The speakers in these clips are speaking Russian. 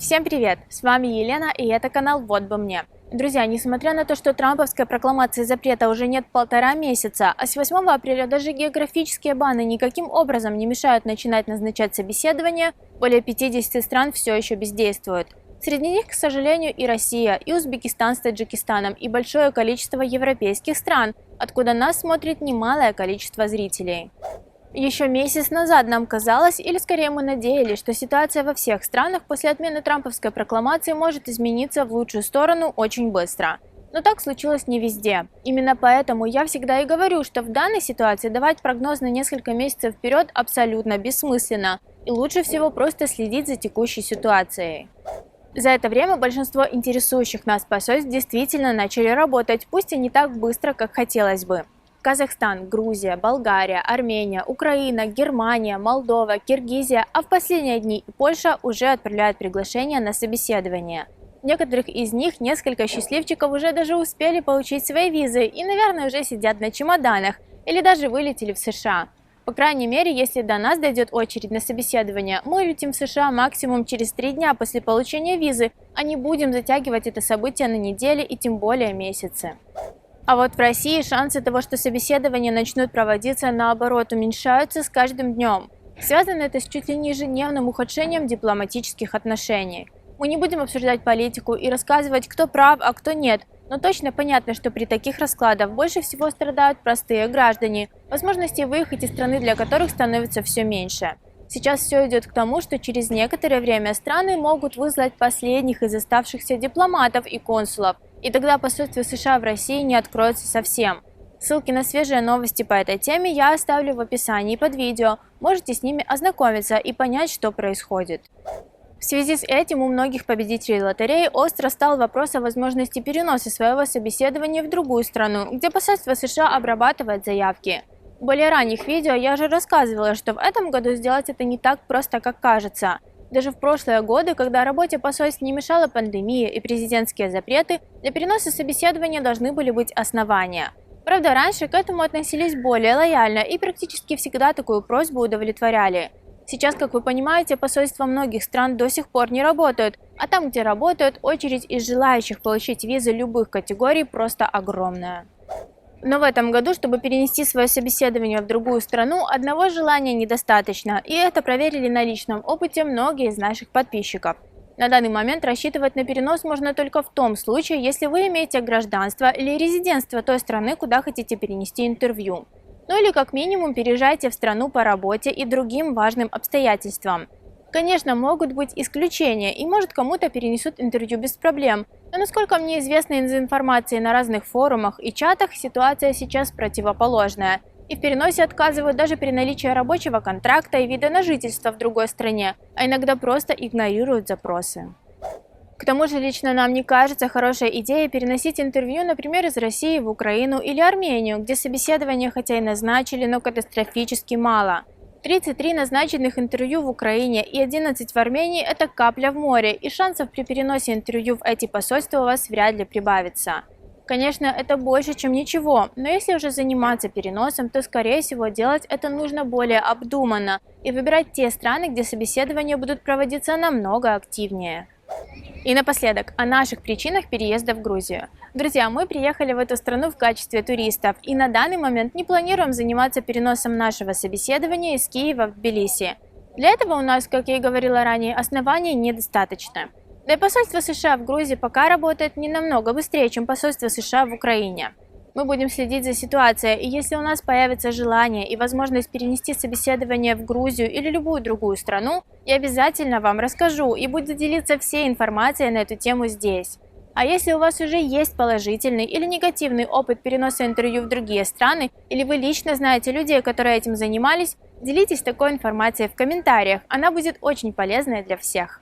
Всем привет! С вами Елена, и это канал «Вот бы мне». Друзья, несмотря на то, что трамповской прокламации запрета уже нет 1,5 месяца, а с 8 апреля даже географические баны никаким образом не мешают начинать назначать собеседования, более 50 стран все еще бездействуют. Среди них, к сожалению, и Россия, и Узбекистан с Таджикистаном, и большое количество европейских стран, откуда нас смотрит немалое количество зрителей. Еще месяц назад нам казалось, или скорее мы надеялись, что ситуация во всех странах после отмены трамповской прокламации может измениться в лучшую сторону очень быстро. Но так случилось не везде. Именно поэтому я всегда и говорю, что в данной ситуации давать прогноз на несколько месяцев вперед абсолютно бессмысленно, и лучше всего просто следить за текущей ситуацией. За это время большинство интересующих нас посольств действительно начали работать, пусть и не так быстро, как хотелось бы. Казахстан, Грузия, Болгария, Армения, Украина, Германия, Молдова, Киргизия, а в последние дни и Польша уже отправляют приглашения на собеседование. Некоторых из них несколько счастливчиков уже даже успели получить свои визы и, наверное, уже сидят на чемоданах или даже вылетели в США. По крайней мере, если до нас дойдет очередь на собеседование, мы улетим в США максимум через 3 дня после получения визы, а не будем затягивать это событие на недели и тем более месяцы. А вот в России шансы того, что собеседования начнут проводиться, наоборот, уменьшаются с каждым днем. Связано это с чуть ли не ежедневным ухудшением дипломатических отношений. Мы не будем обсуждать политику и рассказывать, кто прав, а кто нет, но точно понятно, что при таких раскладах больше всего страдают простые граждане, возможности выехать из страны для которых становится все меньше. Сейчас все идет к тому, что через некоторое время страны могут выслать последних из оставшихся дипломатов и консулов, и тогда посольство США в России не откроется совсем. Ссылки на свежие новости по этой теме я оставлю в описании под видео, можете с ними ознакомиться и понять, что происходит. В связи с этим у многих победителей лотереи остро стал вопрос о возможности переноса своего собеседования в другую страну, где посольство США обрабатывает заявки. В более ранних видео я уже рассказывала, что в этом году сделать это не так просто, как кажется. Даже в прошлые годы, когда работе посольств не мешала пандемия и президентские запреты, для переноса собеседования должны были быть основания. Правда, раньше к этому относились более лояльно и практически всегда такую просьбу удовлетворяли. Сейчас, как вы понимаете, посольства многих стран до сих пор не работают, а там, где работают, очередь из желающих получить визы любых категорий просто огромная. Но в этом году, чтобы перенести свое собеседование в другую страну, одного желания недостаточно, и это проверили на личном опыте многие из наших подписчиков. На данный момент рассчитывать на перенос можно только в том случае, если вы имеете гражданство или резидентство той страны, куда хотите перенести интервью. Ну или как минимум переезжайте в страну по работе и другим важным обстоятельствам. Конечно, могут быть исключения, и может кому-то перенесут интервью без проблем, но насколько мне известно из информации на разных форумах и чатах, ситуация сейчас противоположная. И в переносе отказывают даже при наличии рабочего контракта и вида на жительство в другой стране, а иногда просто игнорируют запросы. К тому же лично нам не кажется хорошей идеей переносить интервью, например, из России в Украину или Армению, где собеседование хотя и назначили, но катастрофически мало. 33 назначенных интервью в Украине и 11 в Армении – это капля в море, и шансов при переносе интервью в эти посольства у вас вряд ли прибавится. Конечно, это больше, чем ничего, но если уже заниматься переносом, то, скорее всего, делать это нужно более обдуманно и выбирать те страны, где собеседования будут проводиться намного активнее. И напоследок, о наших причинах переезда в Грузию. Друзья, мы приехали в эту страну в качестве туристов и на данный момент не планируем заниматься переносом нашего собеседования из Киева в Тбилиси. Для этого у нас, как я и говорила ранее, оснований недостаточно. Да и посольство США в Грузии пока работает не намного быстрее, чем посольство США в Украине. Мы будем следить за ситуацией, и если у нас появится желание и возможность перенести собеседование в Грузию или любую другую страну, я обязательно вам расскажу и буду делиться всей информацией на эту тему здесь. А если у вас уже есть положительный или негативный опыт переноса интервью в другие страны, или вы лично знаете людей, которые этим занимались, делитесь такой информацией в комментариях, она будет очень полезной для всех.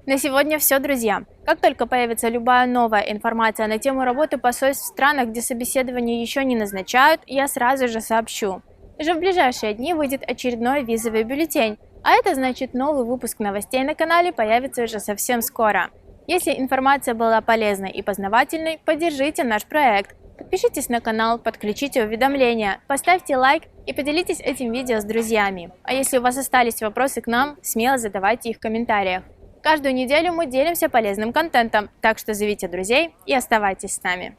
На сегодня все, друзья. Как только появится любая новая информация на тему работы посольств в странах, где собеседование еще не назначают, я сразу же сообщу. Уже в ближайшие дни выйдет очередной визовый бюллетень, а это значит, новый выпуск новостей на канале появится уже совсем скоро. Если информация была полезной и познавательной, поддержите наш проект. Подпишитесь на канал, подключите уведомления, поставьте лайк и поделитесь этим видео с друзьями. А если у вас остались вопросы к нам, смело задавайте их в комментариях. Каждую неделю мы делимся полезным контентом, так что зовите друзей и оставайтесь с нами.